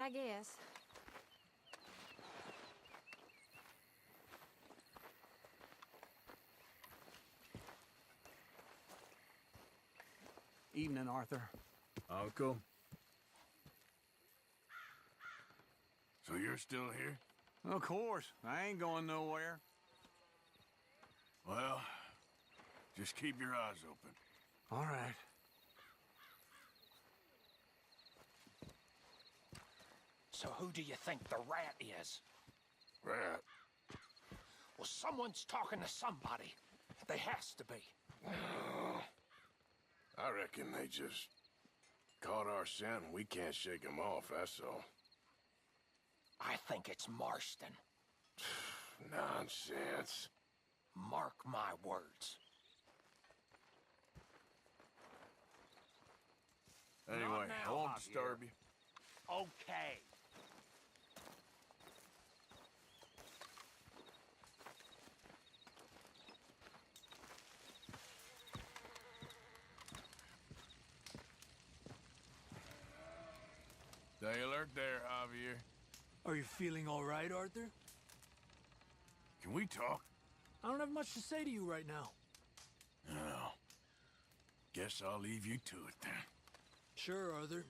I guess. Evening, Arthur. Uncle? So you're still here? Of course. I ain't going nowhere. Well, just keep your eyes open. All right. So who do you think the rat is? Rat? Well, someone's talking to somebody. They has to be. I reckon they just caught our scent and we can't shake them off, that's all. I think it's Marston. Nonsense. Mark my words. Anyway, Not I now, won't Javier. disturb you. Okay. Stay alert there, Javier. Are you feeling all right, Arthur? Can we talk? I don't have much to say to you right now. No. Guess I'll leave you to it then. Sure, Arthur.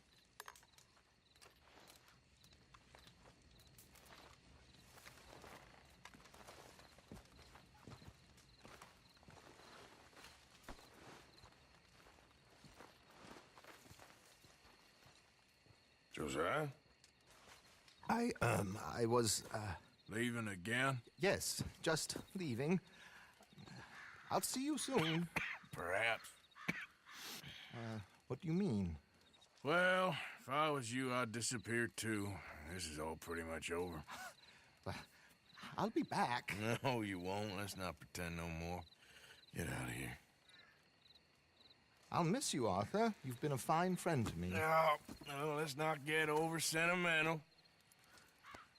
Josiah? I was, Leaving again? yes, just leaving. I'll see you soon. Perhaps. What do you mean? Well, if I was you, I'd disappear too. This is all pretty much over. I'll be back. No, you won't. Let's not pretend no more. Get out of here. I'll miss you, Arthur. You've been a fine friend to me. No, let's not get over sentimental.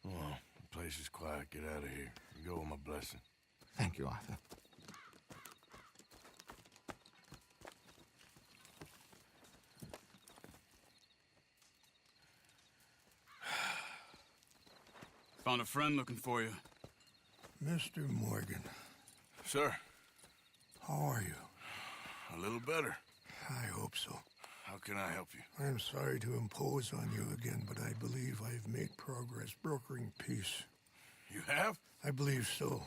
Well, the place is quiet. Get out of here. You go with my blessing. Thank you, Arthur. Found a friend looking for you. Mr. Morgan, Sir, how are you? a little better. I hope so. How can I help you? I'm sorry to impose on you again, but I believe I've made progress brokering peace. You have? I believe so.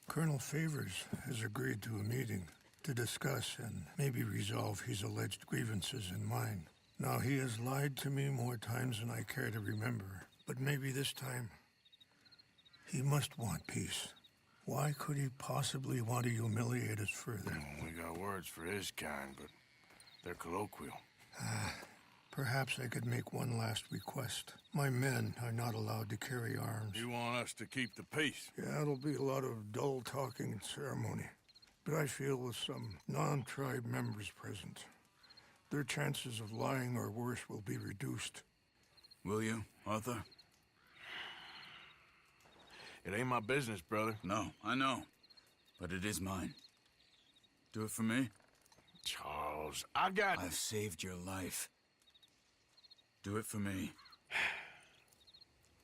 Colonel Favors has agreed to a meeting to discuss and maybe resolve his alleged grievances and mine. Now, he has lied to me more times than I care to remember, but maybe this time he must want peace. Why could he possibly want to humiliate us further? We got words for his kind, but they're colloquial. Perhaps I could make one last request. My men are not allowed to carry arms. You want us to keep the peace? Yeah, it'll be a lot of dull talking and ceremony. But I feel with some non-tribe members present, their chances of lying or worse will be reduced. Will you, Arthur? It ain't my business, brother. No, I know. But it is mine. Do it for me? Charles, I've saved your life. Do it for me.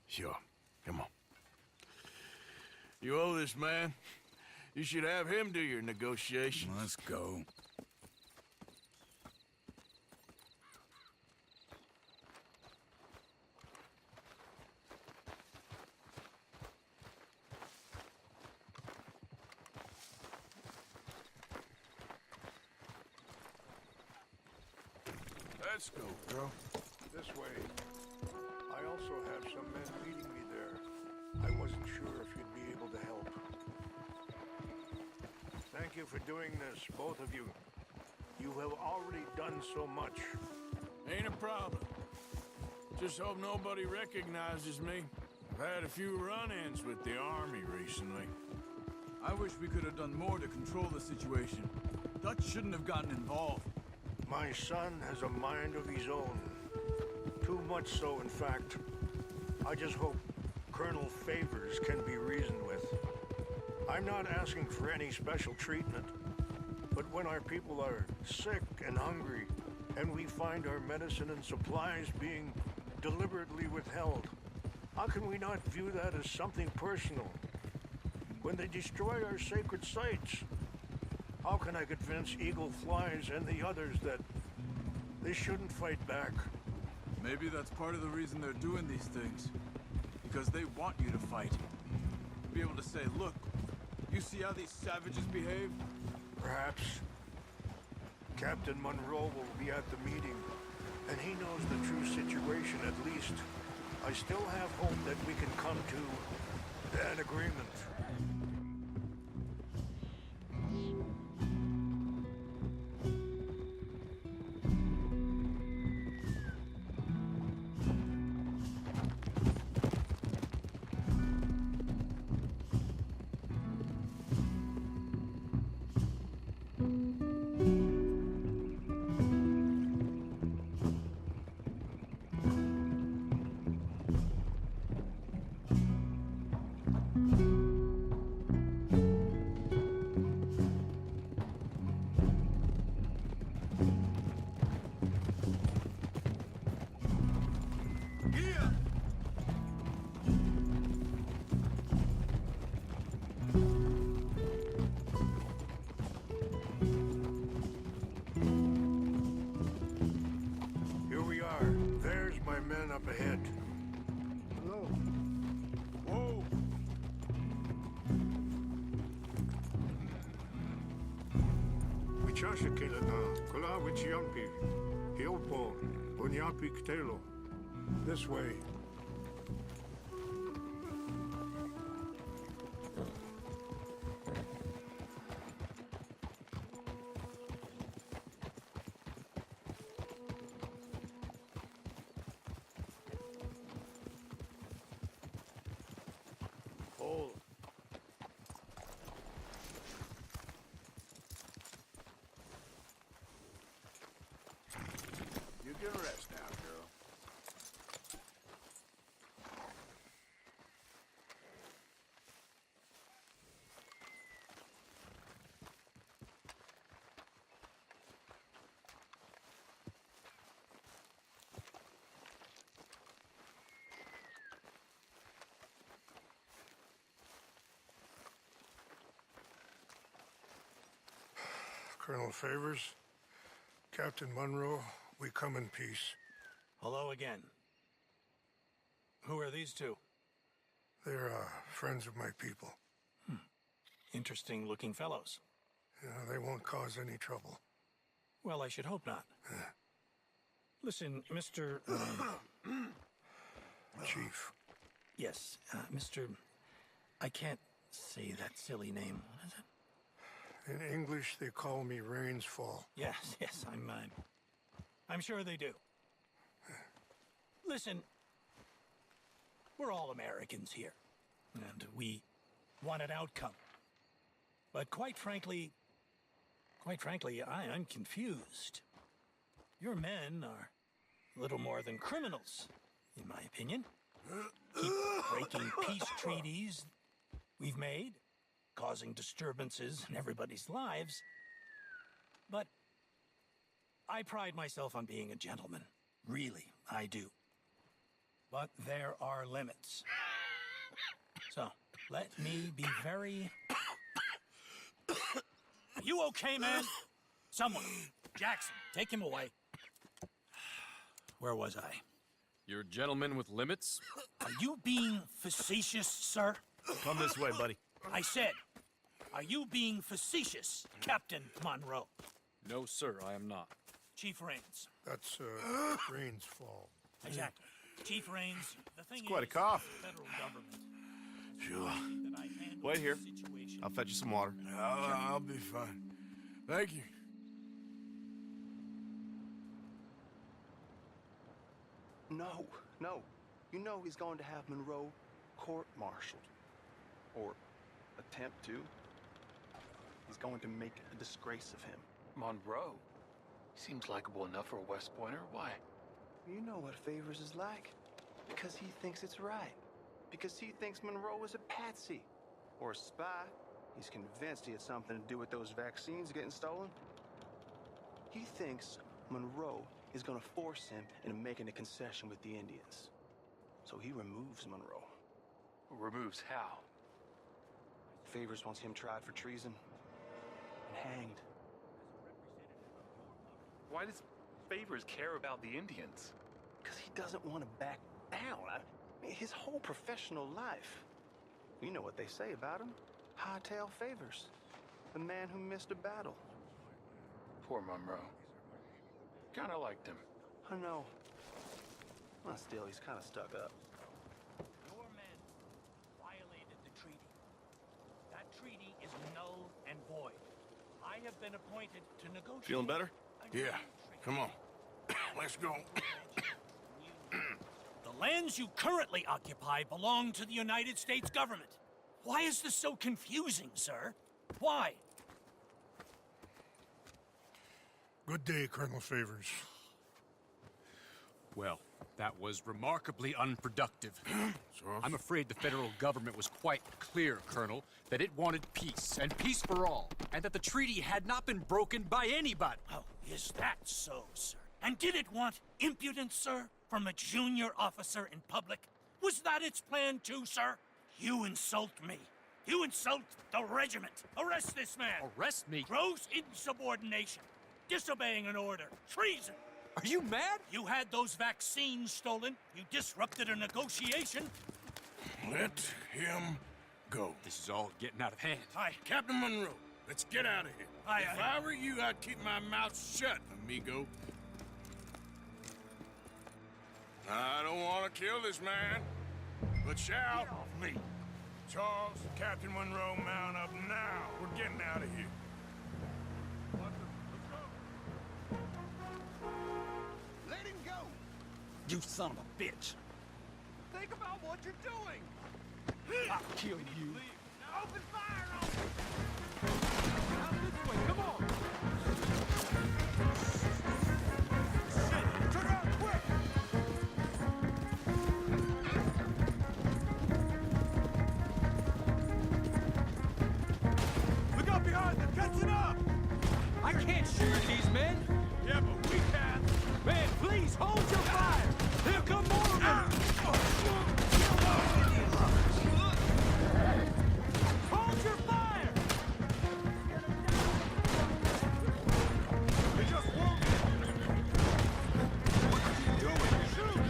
Sure. Come on. You owe this man. You should have him do your negotiations. Let's go. Let's go, bro. This way. I also have some men meeting me there. I wasn't sure if you'd be able to help. Thank you for doing this, both of you. You have already done so much. Ain't a problem. Just hope nobody recognizes me. I've had a few run-ins with the army recently. I wish we could have done more to control the situation. Dutch shouldn't have gotten involved. My son has a mind of his own. Too much so, in fact. I just hope Colonel Favors can be reasoned with. I'm not asking for any special treatment, but when our people are sick and hungry, and we find our medicine and supplies being deliberately withheld. How can we not view that as something personal? When they destroy our sacred sites, how can I convince Eagle Flies and the others that they shouldn't fight back? Maybe that's part of the reason they're doing these things. Because they want you to fight. Be able to say, look, you see how these savages behave? Perhaps Captain Monroe will be at the meeting, and he knows the true situation at least. I still have hope that we can come to an agreement. Here we are. There's my men up ahead. Hello. Whoa! Wichasha Kelana, Kula Wichiampi, Hilpo, Bunyapi Ktelo. This way. Hold. You can rest now, girl. Colonel Favors, Captain Monroe, we come in peace. Hello again. Who are these two? They're friends of my people. Interesting looking fellows. They won't cause any trouble. Well, I should hope not. Listen, Mr. Chief. Yes, Mr. I can't say that silly name. What is it? In English, they call me Rainsfall. Yes, I'm sure they do. Listen, we're all Americans here, and we want an outcome. But quite frankly, I'm confused. Your men are little more than criminals, in my opinion. Keep breaking peace treaties we've made, causing disturbances in everybody's lives. But I pride myself on being a gentleman. Really, I do. But there are limits. So, let me be very... Are you okay, man? Someone. Jackson, take him away. Where was I? You're a gentleman with limits? Are you being facetious, sir? Come this way, buddy. I said, are you being facetious, Captain Monroe? No, sir, I am not. Chief Rains. That's Rainsfall. Exactly. Chief Rains, the thing Quite a is, cough. the federal government. Sure. That I handle Wait here. the situation. I'll fetch you some water. I'll be fine. Thank you. No. You know he's going to have Monroe court-martialed. Or attempt to. He's going to make a disgrace of him. Monroe? Seems likable enough for a West Pointer. Why? You know what Favors is like. Because he thinks it's right. Because he thinks Monroe is a patsy. Or a spy. He's convinced he had something to do with those vaccines getting stolen. He thinks Monroe is gonna force him into making a concession with the Indians. So he removes Monroe. Removes how? Favors wants him tried for treason and hanged. Why does Favors care about the Indians? Because he doesn't want to back down. I mean, his whole professional life. You know what they say about him. Hightail Favors. The man who missed a battle. Poor Monroe. Kinda liked him. I know. Well, still, he's kind of stuck up. Your men violated the treaty. That treaty is null and void. I have been appointed to negotiate. Feeling better? Yeah, come on. Let's go. The lands you currently occupy belong to the United States government. Why is this so confusing, sir? Why? Good day, Colonel Favors. Well, that was remarkably unproductive. I'm afraid the federal government was quite clear, Colonel, that it wanted peace, and peace for all, and that the treaty had not been broken by anybody. Oh, is that so, sir? And did it want impudence, sir, from a junior officer in public? Was that its plan too, sir? You insult me. You insult the regiment. Arrest this man. Arrest me? Gross insubordination. Disobeying an order. Treason. Are you mad? You had those vaccines stolen. You disrupted a negotiation. Let him go. This is all getting out of hand. Captain Monroe, let's get out of here. If I were you, I'd keep my mouth shut, amigo. I don't want to kill this man, but shall. Get off me! Charles, Captain Monroe, mount up now. We're getting out of here. Let him go. You son of a bitch. Think about what you're doing! I'll kill you. Open fire on me! Out this way, come on! Shit! Turn around quick! Look out behind them! Catching up! I can't shoot at these men. Yeah, but we can! Man, please hold your fire. There'll come more of them. Hold your fire. They just won't! What are you doing? Shoot!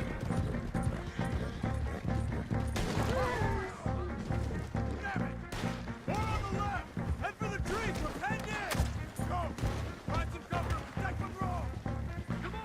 Damn it! More on the left! Head for the trees! We're penned in! Go! Find some cover and protect Monroe! Come on!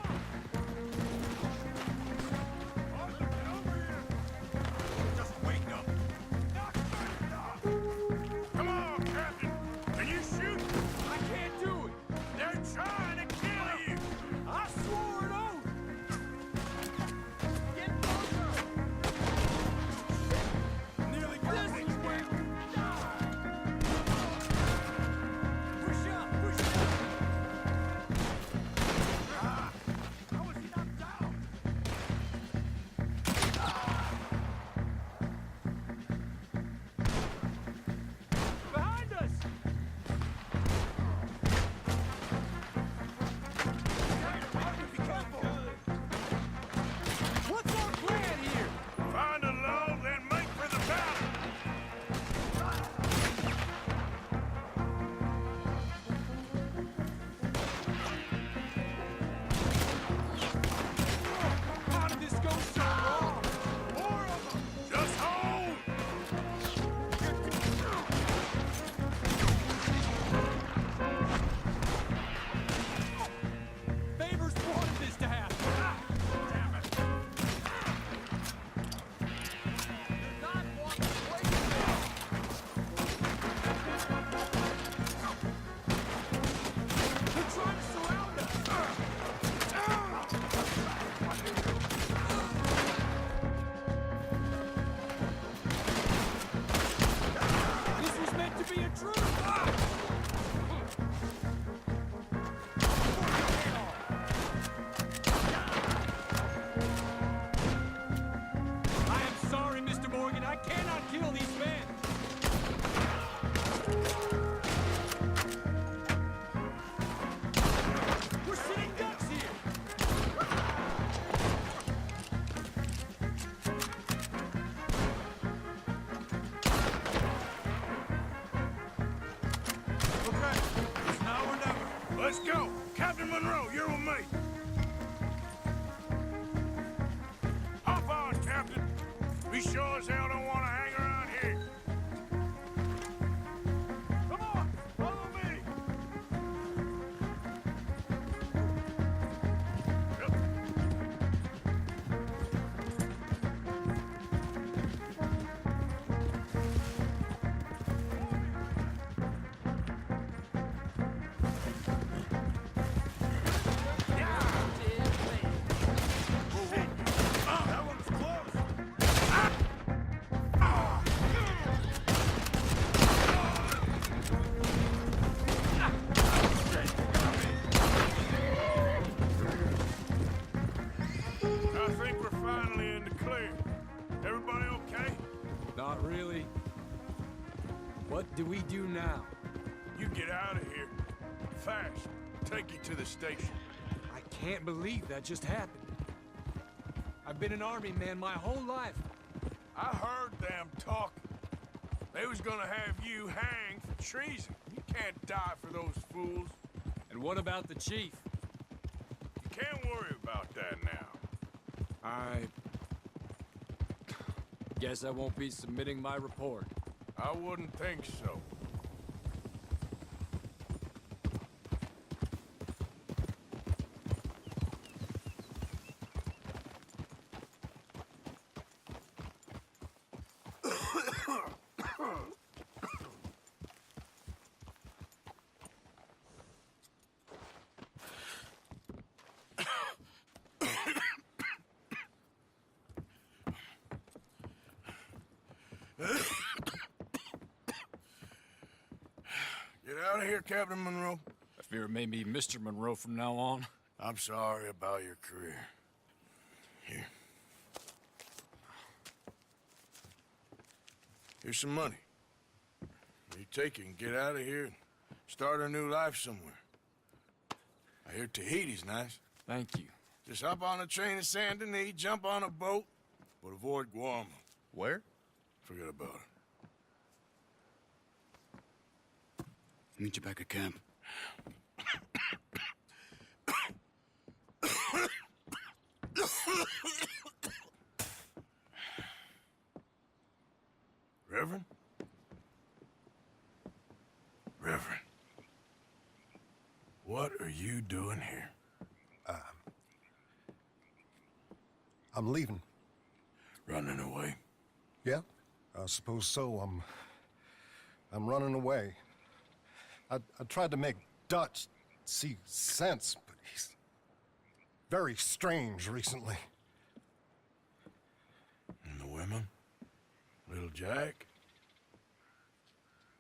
Monroe, you're with me. Hop on, Captain. We sure as hell don't want to hang around here. Come on, follow me. That one's close. I think we're finally in the clear. Everybody okay? Not really. What do we do now? You get out of here. Fast. Take you to the station. I can't believe that just happened. I've been an army man my whole life. I heard them talking. They was gonna have you hanged for treason. You can't die for those fools. And what about the chief? You can't worry about that now. I guess I won't be submitting my report. I wouldn't think so. Get out of here, Captain Monroe. I fear it may be Mr. Monroe from now on. I'm sorry about your career. Here. Here's some money. You take it and get out of here and start a new life somewhere. I hear Tahiti's nice. Thank you. Just hop on a train to Saint Denis, jump on a boat, but avoid Guam. Where? Forget about it. Meet you back at camp. Reverend? Reverend. What are you doing here? I'm leaving. Running away? Yeah, I suppose so. I'm running away. I tried to make Dutch see sense, but he's very strange recently. And the women? Little Jack?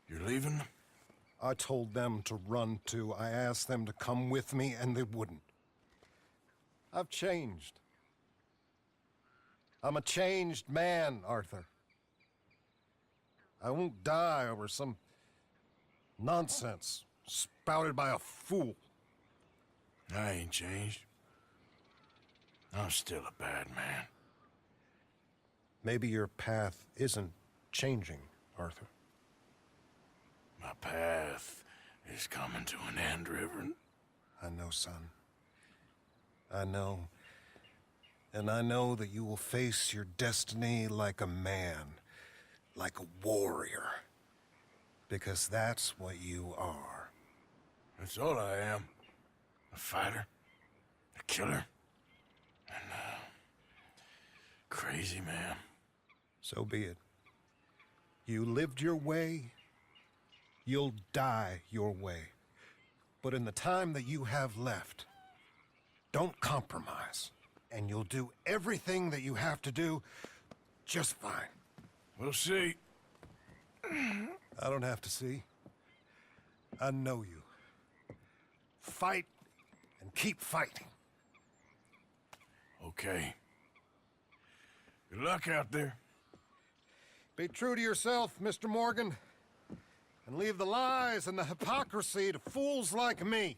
You're leaving them? I told them to run too. I asked them to come with me, and they wouldn't. I've changed. I'm a changed man, Arthur. I won't die over some nonsense spouted by a fool. I ain't changed. I'm still a bad man. Maybe your path isn't changing, Arthur. My path is coming to an end, Reverend. I know, son. I know. And I know that you will face your destiny like a man, like a warrior. Because that's what you are. That's all I am. A fighter, a killer, and a crazy man. So be it. You lived your way, you'll die your way. But in the time that you have left, don't compromise. And you'll do everything that you have to do just fine. We'll see. I don't have to see. I know you. Fight and keep fighting. Okay. Good luck out there. Be true to yourself, Mr. Morgan, and leave the lies and the hypocrisy to fools like me.